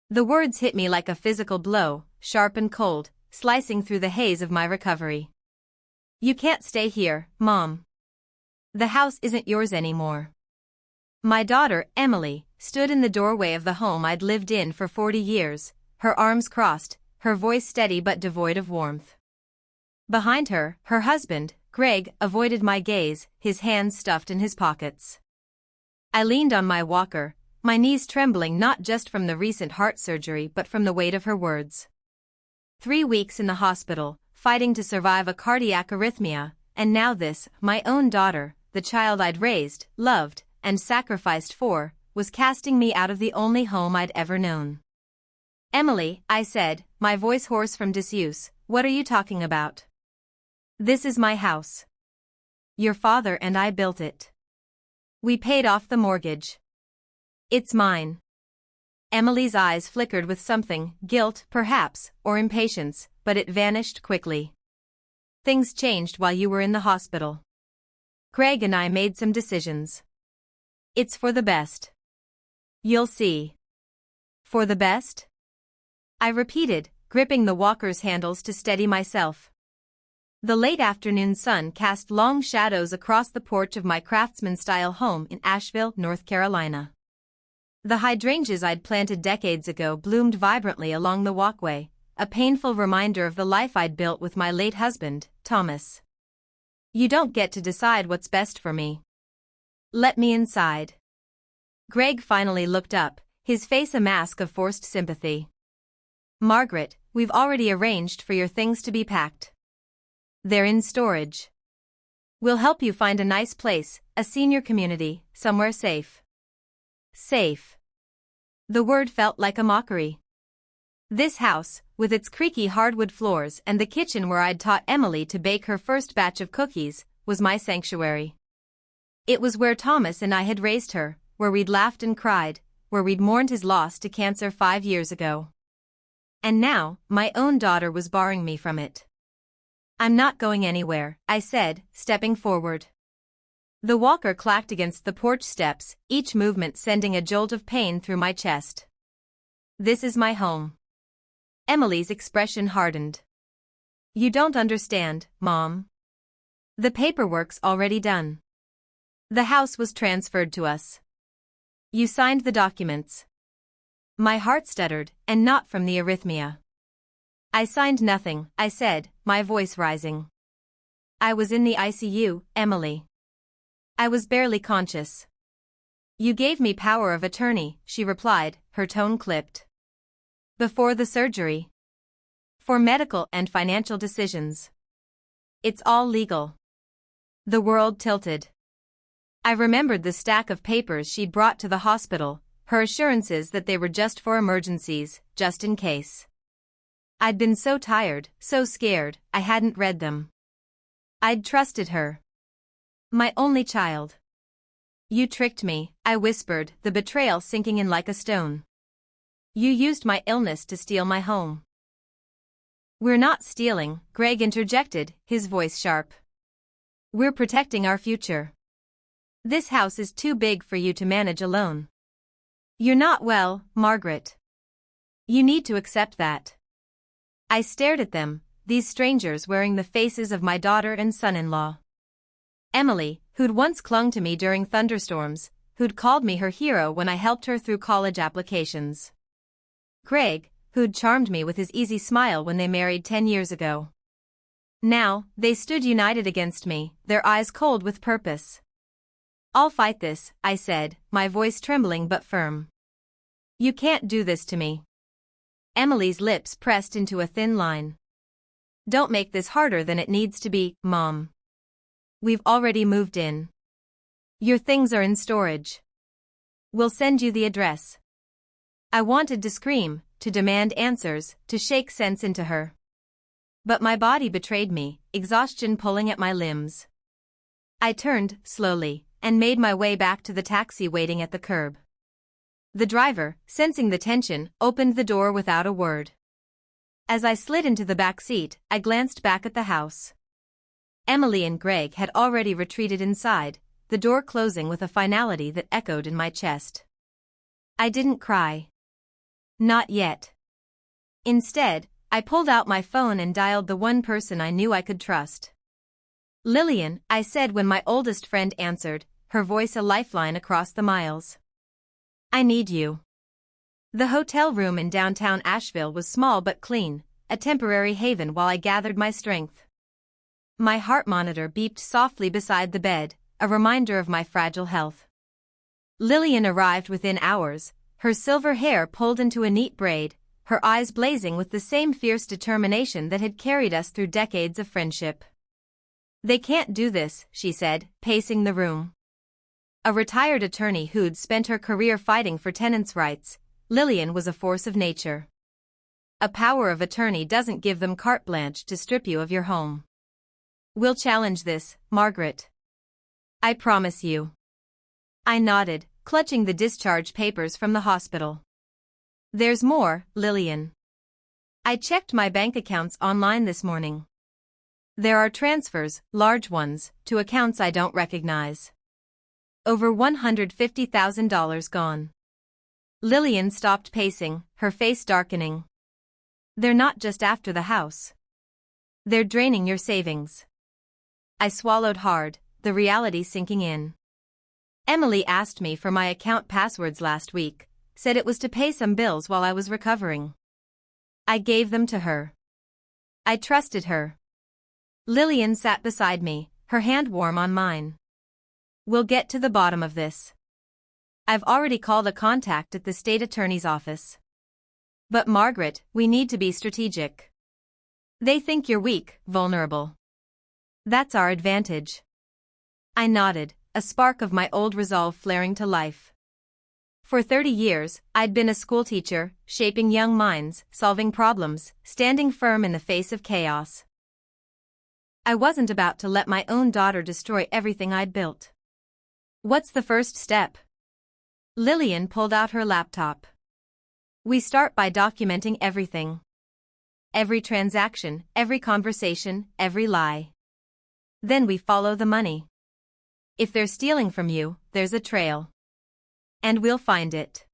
The words hit me like a physical blow, sharp and cold, slicing through the haze of my recovery. You can't stay here, Mom. The house isn't yours anymore. My daughter, Emily, stood in the doorway of the home I'd lived in for 40 years, her arms crossed, her voice steady but devoid of warmth. Behind her, her husband, Greg, avoided my gaze, his hands stuffed in his pockets. I leaned on my walker, my knees trembling not just from the recent heart surgery but from the weight of her words. 3 weeks in the hospital, fighting to survive a cardiac arrhythmia, and now this, my own daughter, the child I'd raised, loved, and sacrificed for, was casting me out of the only home I'd ever known. Emily, I said, my voice hoarse from disuse, what are you talking about? This is my house. Your father and I built it. We paid off the mortgage. It's mine. Emily's eyes flickered with something, guilt, perhaps, or impatience, but it vanished quickly. Things changed while you were in the hospital. Greg and I made some decisions. It's for the best. You'll see. For the best? I repeated, gripping the walker's handles to steady myself. The late afternoon sun cast long shadows across the porch of my craftsman-style home in Asheville, North Carolina. The hydrangeas I'd planted decades ago bloomed vibrantly along the walkway, a painful reminder of the life I'd built with my late husband, Thomas. You don't get to decide what's best for me. Let me inside. Greg finally looked up, his face a mask of forced sympathy. Margaret, we've already arranged for your things to be packed. They're in storage. We'll help you find a nice place, a senior community, somewhere safe. Safe. The word felt like a mockery. This house, with its creaky hardwood floors and the kitchen where I'd taught Emily to bake her first batch of cookies, was my sanctuary. It was where Thomas and I had raised her, where we'd laughed and cried, where we'd mourned his loss to cancer 5 years ago. And now, my own daughter was barring me from it. I'm not going anywhere, I said, stepping forward. The walker clacked against the porch steps, each movement sending a jolt of pain through my chest. This is my home. Emily's expression hardened. You don't understand, Mom. The paperwork's already done. The house was transferred to us. You signed the documents. My heart stuttered, and not from the arrhythmia. I signed nothing, I said, my voice rising. I was in the ICU, Emily. I was barely conscious. You gave me power of attorney, she replied, her tone clipped. Before the surgery. For medical and financial decisions. It's all legal. The world tilted. I remembered the stack of papers she'd brought to the hospital, her assurances that they were just for emergencies, just in case. I'd been so tired, so scared, I hadn't read them. I'd trusted her. My only child. You tricked me, I whispered, the betrayal sinking in like a stone. You used my illness to steal my home. We're not stealing, Greg interjected, his voice sharp. We're protecting our future. This house is too big for you to manage alone. You're not well, Margaret. You need to accept that. I stared at them, these strangers wearing the faces of my daughter and son-in-law. Emily, who'd once clung to me during thunderstorms, who'd called me her hero when I helped her through college applications. Greg, who'd charmed me with his easy smile when they married 10 years ago. Now, they stood united against me, their eyes cold with purpose. I'll fight this, I said, my voice trembling but firm. You can't do this to me. Emily's lips pressed into a thin line. Don't make this harder than it needs to be, Mom. We've already moved in. Your things are in storage. We'll send you the address. I wanted to scream, to demand answers, to shake sense into her. But my body betrayed me, exhaustion pulling at my limbs. I turned, slowly, and made my way back to the taxi waiting at the curb. The driver, sensing the tension, opened the door without a word. As I slid into the back seat, I glanced back at the house. Emily and Greg had already retreated inside, the door closing with a finality that echoed in my chest. I didn't cry. Not yet. Instead, I pulled out my phone and dialed the one person I knew I could trust. Lillian, I said when my oldest friend answered, her voice a lifeline across the miles. I need you. The hotel room in downtown Asheville was small but clean, a temporary haven while I gathered my strength. My heart monitor beeped softly beside the bed, a reminder of my fragile health. Lillian arrived within hours, her silver hair pulled into a neat braid, her eyes blazing with the same fierce determination that had carried us through decades of friendship. They can't do this, she said, pacing the room. A retired attorney who'd spent her career fighting for tenants' rights, Lillian was a force of nature. A power of attorney doesn't give them carte blanche to strip you of your home. We'll challenge this, Margaret. I promise you. I nodded, clutching the discharge papers from the hospital. There's more, Lillian. I checked my bank accounts online this morning. There are transfers, large ones, to accounts I don't recognize. Over $150,000 gone. Lillian stopped pacing, her face darkening. They're not just after the house. They're draining your savings. I swallowed hard, the reality sinking in. Emily asked me for my account passwords last week, said it was to pay some bills while I was recovering. I gave them to her. I trusted her. Lillian sat beside me, her hand warm on mine. We'll get to the bottom of this. I've already called a contact at the state attorney's office. But Margaret, we need to be strategic. They think you're weak, vulnerable. That's our advantage. I nodded, a spark of my old resolve flaring to life. For 30 years, I'd been a schoolteacher, shaping young minds, solving problems, standing firm in the face of chaos. I wasn't about to let my own daughter destroy everything I'd built. What's the first step? Lillian pulled out her laptop. We start by documenting everything. Every transaction, every conversation, every lie. Then we follow the money. If they're stealing from you, there's a trail. And we'll find it.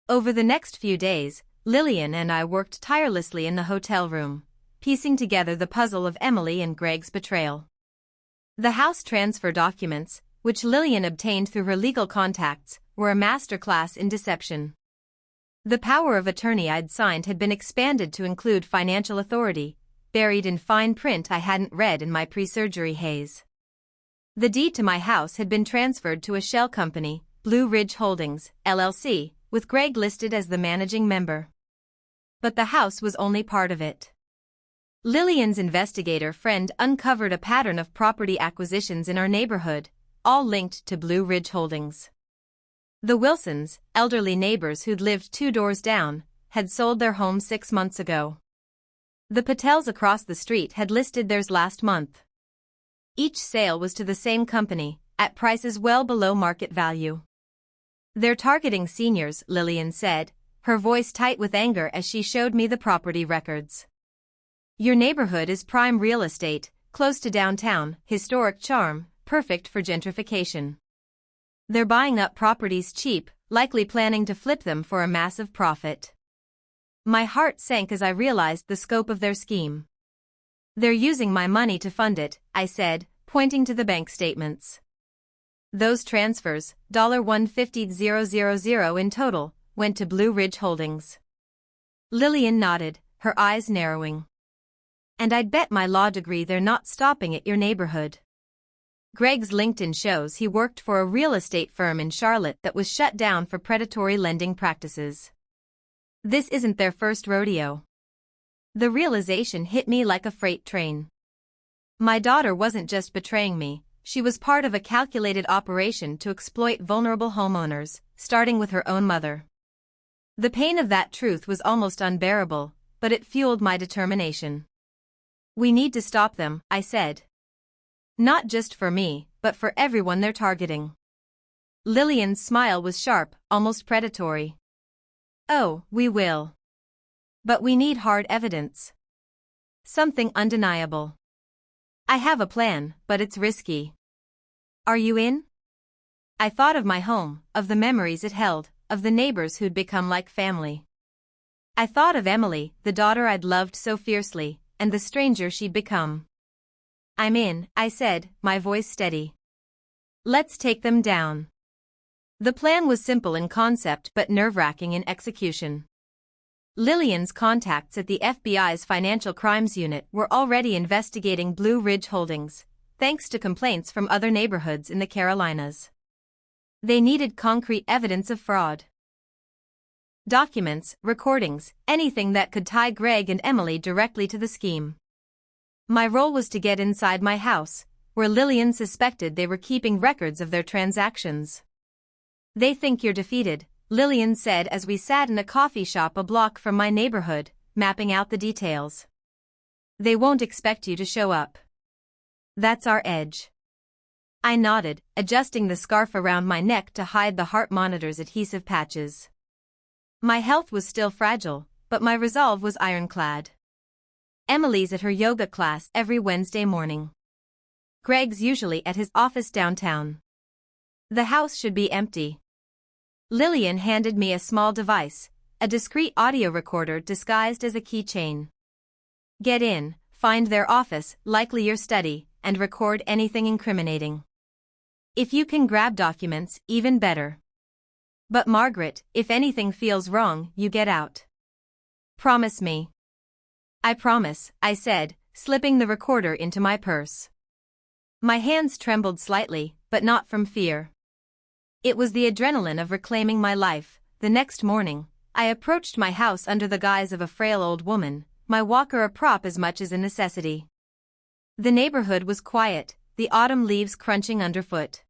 Over the next few days, Lillian and I worked tirelessly in the hotel room, piecing together the puzzle of Emily and Greg's betrayal. The house transfer documents, which Lillian obtained through her legal contacts, were a masterclass in deception. The power of attorney I'd signed had been expanded to include financial authority, buried in fine print I hadn't read in my pre-surgery haze. The deed to my house had been transferred to a shell company, Blue Ridge Holdings, LLC, with Greg listed as the managing member. But the house was only part of it. Lillian's investigator friend uncovered a pattern of property acquisitions in our neighborhood, all linked to Blue Ridge Holdings. The Wilsons, elderly neighbors who'd lived 2 doors down, had sold their home 6 months ago. The Patels across the street had listed theirs last month. Each sale was to the same company, at prices well below market value. They're targeting seniors, Lillian said, her voice tight with anger as she showed me the property records. Your neighborhood is prime real estate, close to downtown, historic charm, perfect for gentrification. They're buying up properties cheap, likely planning to flip them for a massive profit. My heart sank as I realized the scope of their scheme. They're using my money to fund it, I said, pointing to the bank statements. Those transfers, $150,000 in total, went to Blue Ridge Holdings. Lillian nodded, her eyes narrowing. And I'd bet my law degree they're not stopping at your neighborhood. Greg's LinkedIn shows he worked for a real estate firm in Charlotte that was shut down for predatory lending practices. This isn't their first rodeo. The realization hit me like a freight train. My daughter wasn't just betraying me, she was part of a calculated operation to exploit vulnerable homeowners, starting with her own mother. The pain of that truth was almost unbearable, but it fueled my determination. We need to stop them, I said. Not just for me, but for everyone they're targeting. Lillian's smile was sharp, almost predatory. Oh, we will. But we need hard evidence. Something undeniable. I have a plan, but it's risky. Are you in? I thought of my home, of the memories it held, of the neighbors who'd become like family. I thought of Emily, the daughter I'd loved so fiercely, and the stranger she'd become. "I'm in," I said, my voice steady. "Let's take them down." The plan was simple in concept but nerve-wracking in execution. Lillian's contacts at the FBI's Financial Crimes Unit were already investigating Blue Ridge Holdings, thanks to complaints from other neighborhoods in the Carolinas. They needed concrete evidence of fraud. Documents, recordings, anything that could tie Greg and Emily directly to the scheme. My role was to get inside my house, where Lillian suspected they were keeping records of their transactions. "They think you're defeated," Lillian said as we sat in a coffee shop a block from my neighborhood, mapping out the details. "They won't expect you to show up. That's our edge." I nodded, adjusting the scarf around my neck to hide the heart monitor's adhesive patches. My health was still fragile, but my resolve was ironclad. Emily's at her yoga class every Wednesday morning. Greg's usually at his office downtown. The house should be empty. Lillian handed me a small device, a discreet audio recorder disguised as a keychain. "Get in, find their office, likely your study, and record anything incriminating. If you can grab documents, even better. But Margaret, if anything feels wrong, you get out. Promise me." "I promise," I said, slipping the recorder into my purse. My hands trembled slightly, but not from fear. It was the adrenaline of reclaiming my life. The next morning, I approached my house under the guise of a frail old woman, my walker a prop as much as a necessity. The neighborhood was quiet, the autumn leaves crunching underfoot.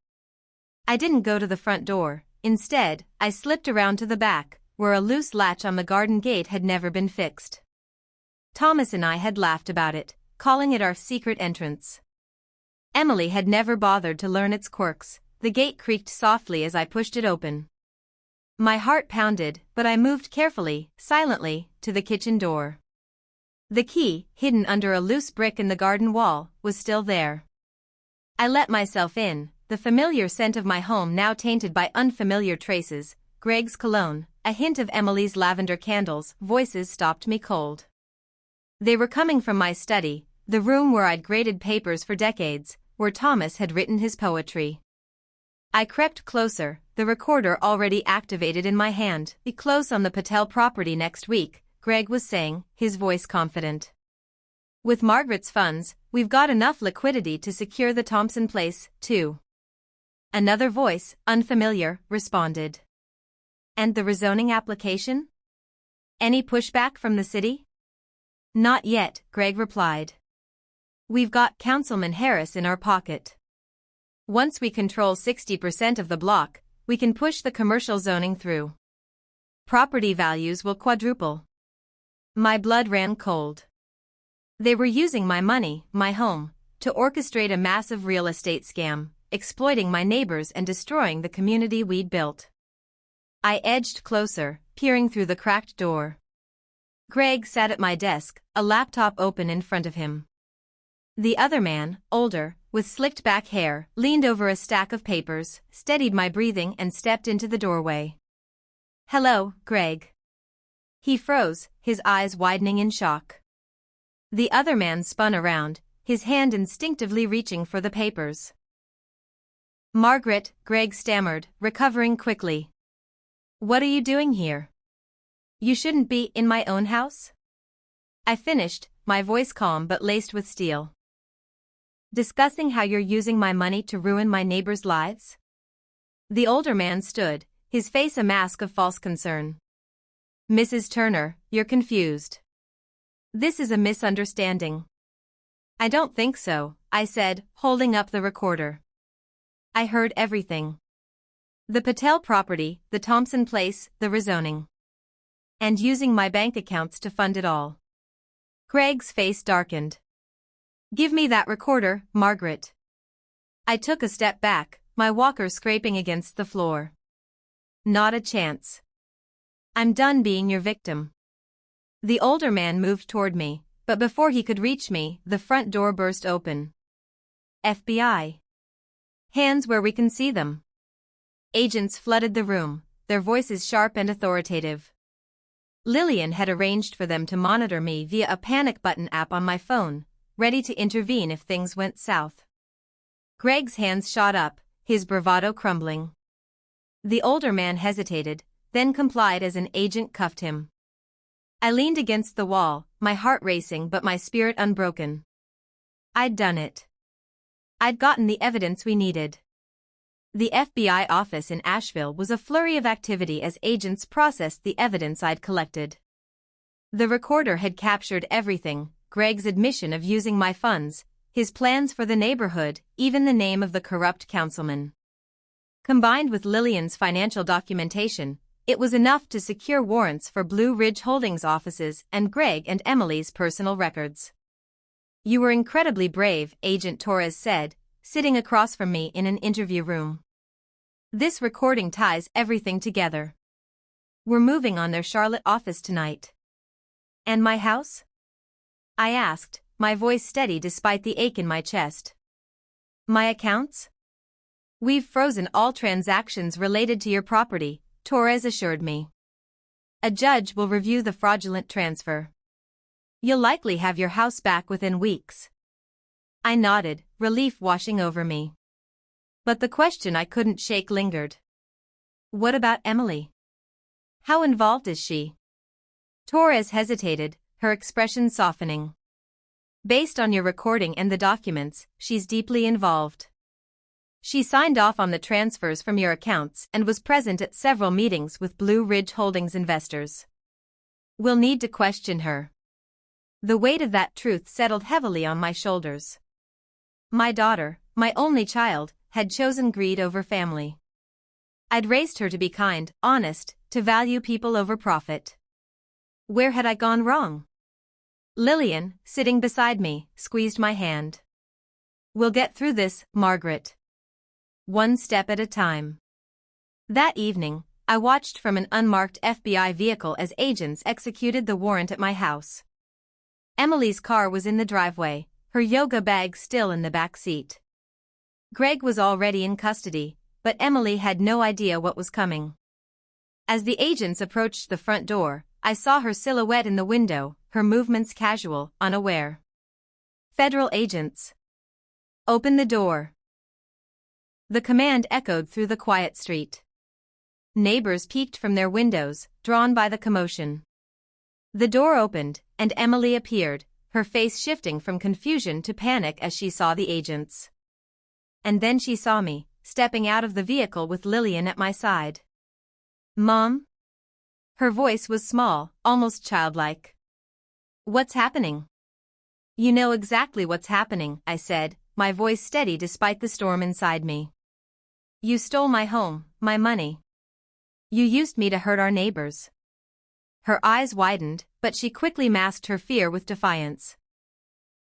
I didn't go to the front door. Instead, I slipped around to the back, where a loose latch on the garden gate had never been fixed. Thomas and I had laughed about it, calling it our secret entrance. Emily had never bothered to learn its quirks. The gate creaked softly as I pushed it open. My heart pounded, but I moved carefully, silently, to the kitchen door. The key, hidden under a loose brick in the garden wall, was still there. I let myself in, the familiar scent of my home now tainted by unfamiliar traces, Greg's cologne, a hint of Emily's lavender candles. Voices stopped me cold. They were coming from my study, the room where I'd graded papers for decades, where Thomas had written his poetry. I crept closer, the recorder already activated in my hand. "Be close on the Patel property next week," Greg was saying, his voice confident. "With Margaret's funds, we've got enough liquidity to secure the Thompson place, too." Another voice, unfamiliar, responded. "And the rezoning application? Any pushback from the city?" "Not yet," Greg replied. "We've got Councilman Harris in our pocket. Once we control 60% of the block, we can push the commercial zoning through. Property values will quadruple." My blood ran cold. They were using my money, my home, to orchestrate a massive real estate scam, exploiting my neighbors and destroying the community we'd built. I edged closer, peering through the cracked door. Greg sat at my desk, a laptop open in front of him. The other man, older, with slicked back hair, leaned over a stack of papers, steadied my breathing and stepped into the doorway. "Hello, Greg." He froze, his eyes widening in shock. The other man spun around, his hand instinctively reaching for the papers. "Margaret," Greg stammered, recovering quickly. "What are you doing here? You shouldn't be in my own house." I finished, my voice calm but laced with steel. "Discussing how you're using my money to ruin my neighbors' lives?" The older man stood, his face a mask of false concern. "Mrs. Turner, you're confused. This is a misunderstanding." "I don't think so," I said, holding up the recorder. "I heard everything. The Patel property, the Thompson place, the rezoning. And using my bank accounts to fund it all." Greg's face darkened. "Give me that recorder, Margaret." I took a step back, my walker scraping against the floor. "Not a chance. I'm done being your victim." The older man moved toward me, but before he could reach me, the front door burst open. "FBI. Hands where we can see them." Agents flooded the room, their voices sharp and authoritative. Lillian had arranged for them to monitor me via a panic button app on my phone, ready to intervene if things went south. Greg's hands shot up, his bravado crumbling. The older man hesitated, then complied as an agent cuffed him. I leaned against the wall, my heart racing but my spirit unbroken. I'd done it. I'd gotten the evidence we needed. The FBI office in Asheville was a flurry of activity as agents processed the evidence I'd collected. The recorder had captured everything: Greg's admission of using my funds, his plans for the neighborhood, even the name of the corrupt councilman. Combined with Lillian's financial documentation, it was enough to secure warrants for Blue Ridge Holdings offices and Greg and Emily's personal records. "You were incredibly brave," Agent Torres said, sitting across from me in an interview room. "This recording ties everything together. We're moving on their Charlotte office tonight." "And my house?" I asked, my voice steady despite the ache in my chest. "My accounts?" "We've frozen all transactions related to your property," Torres assured me. "A judge will review the fraudulent transfer. You'll likely have your house back within weeks." I nodded, relief washing over me. But the question I couldn't shake lingered. "What about Emily? How involved is she?" Torres hesitated, her expression softening. "Based on your recording and the documents, she's deeply involved. She signed off on the transfers from your accounts and was present at several meetings with Blue Ridge Holdings investors. We'll need to question her." The weight of that truth settled heavily on my shoulders. My daughter, my only child, had chosen greed over family. I'd raised her to be kind, honest, to value people over profit. Where had I gone wrong? Lillian, sitting beside me, squeezed my hand. "We'll get through this, Margaret. One step at a time." That evening, I watched from an unmarked FBI vehicle as agents executed the warrant at my house. Emily's car was in the driveway, her yoga bag still in the back seat. Greg was already in custody, but Emily had no idea what was coming. As the agents approached the front door, I saw her silhouette in the window, her movements casual, unaware. "Federal agents. Open the door." The command echoed through the quiet street. Neighbors peeked from their windows, drawn by the commotion. The door opened, and Emily appeared, her face shifting from confusion to panic as she saw the agents. And then she saw me, stepping out of the vehicle with Lillian at my side. "Mom?" Her voice was small, almost childlike. "What's happening?" "You know exactly what's happening," I said, my voice steady despite the storm inside me. "You stole my home, my money. You used me to hurt our neighbors." Her eyes widened, but she quickly masked her fear with defiance.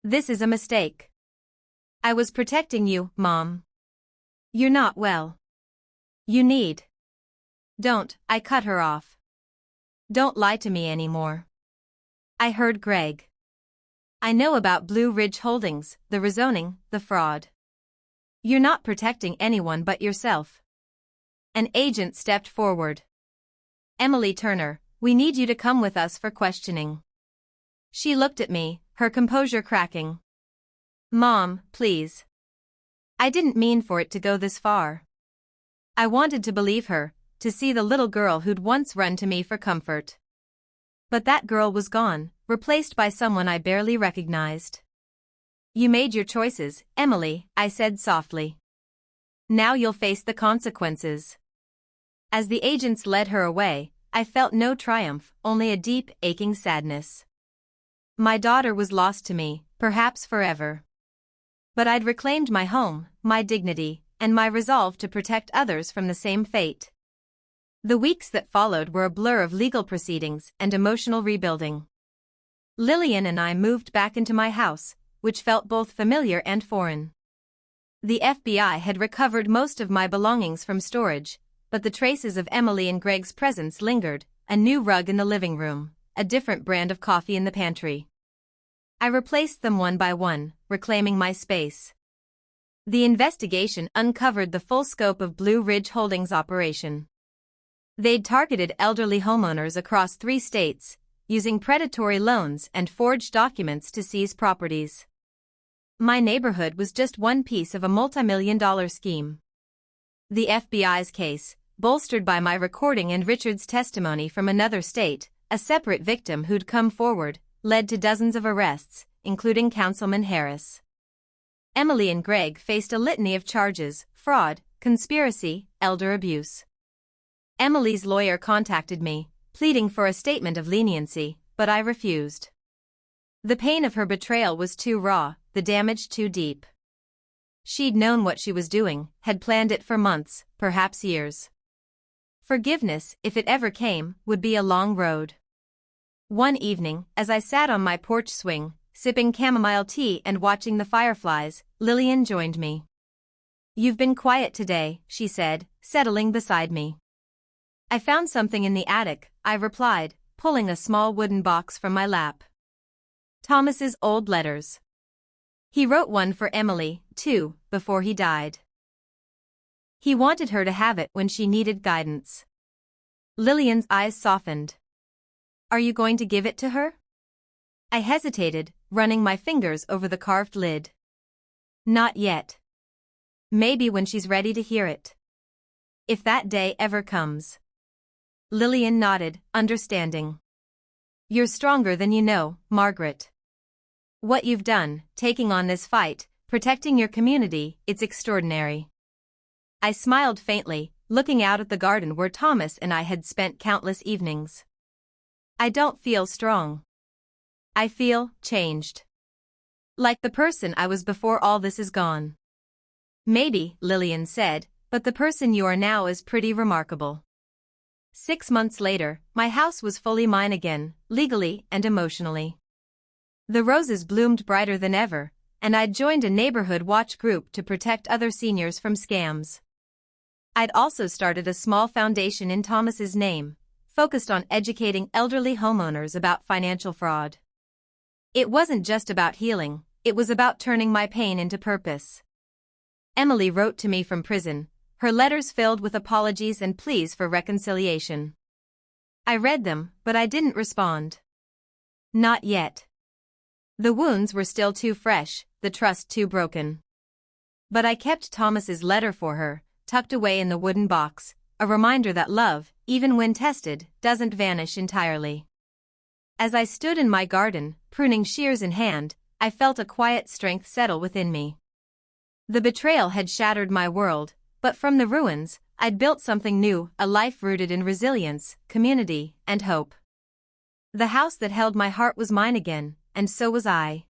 "This is a mistake. I was protecting you, Mom. You're not well. You need—" "Don't," I cut her off. "Don't lie to me anymore." I heard Greg. "I know about Blue Ridge Holdings, the rezoning, the fraud. You're not protecting anyone but yourself." An agent stepped forward. "Emily Turner, we need you to come with us for questioning." She looked at me, her composure cracking. "Mom, please. I didn't mean for it to go this far." I wanted to believe her, to see the little girl who'd once run to me for comfort. But that girl was gone, replaced by someone I barely recognized. "You made your choices, Emily," I said softly. "Now you'll face the consequences." As the agents led her away, I felt no triumph, only a deep, aching sadness. My daughter was lost to me, perhaps forever. But I'd reclaimed my home, my dignity, and my resolve to protect others from the same fate. The weeks that followed were a blur of legal proceedings and emotional rebuilding. Lillian and I moved back into my house, which felt both familiar and foreign. The FBI had recovered most of my belongings from storage, but the traces of Emily and Greg's presence lingered: a new rug in the living room, a different brand of coffee in the pantry. I replaced them one by one, reclaiming my space. The investigation uncovered the full scope of Blue Ridge Holdings' operation. They'd targeted elderly homeowners across 3 states, using predatory loans and forged documents to seize properties. My neighborhood was just one piece of a multi-million-dollar scheme. The FBI's case, bolstered by my recording and Richard's testimony from another state, a separate victim who'd come forward, led to dozens of arrests, including Councilman Harris. Emily and Greg faced a litany of charges: fraud, conspiracy, elder abuse. Emily's lawyer contacted me, pleading for a statement of leniency, but I refused. The pain of her betrayal was too raw, the damage too deep. She'd known what she was doing, had planned it for months, perhaps years. Forgiveness, if it ever came, would be a long road. One evening, as I sat on my porch swing, sipping chamomile tea and watching the fireflies, Lillian joined me. "You've been quiet today," she said, settling beside me. "I found something in the attic," I replied, pulling a small wooden box from my lap. Thomas's old letters. He wrote one for Emily, too, before he died. He wanted her to have it when she needed guidance. Lillian's eyes softened. "Are you going to give it to her?" I hesitated, running my fingers over the carved lid. "Not yet. Maybe when she's ready to hear it. If that day ever comes." Lillian nodded, understanding. "You're stronger than you know, Margaret. What you've done, taking on this fight, protecting your community, it's extraordinary." I smiled faintly, looking out at the garden where Thomas and I had spent countless evenings. "I don't feel strong. I feel changed. Like the person I was before all this is gone." "Maybe," Lillian said, "but the person you are now is pretty remarkable." 6 months later, my house was fully mine again, legally and emotionally. The roses bloomed brighter than ever, and I'd joined a neighborhood watch group to protect other seniors from scams. I'd also started a small foundation in Thomas's name, focused on educating elderly homeowners about financial fraud. It wasn't just about healing, it was about turning my pain into purpose. Emily wrote to me from prison, her letters filled with apologies and pleas for reconciliation. I read them, but I didn't respond. Not yet. The wounds were still too fresh, the trust too broken. But I kept Thomas's letter for her, tucked away in the wooden box, a reminder that love, even when tested, doesn't vanish entirely. As I stood in my garden, pruning shears in hand, I felt a quiet strength settle within me. The betrayal had shattered my world, but from the ruins, I'd built something new, a life rooted in resilience, community, and hope. The house that held my heart was mine again, and so was I.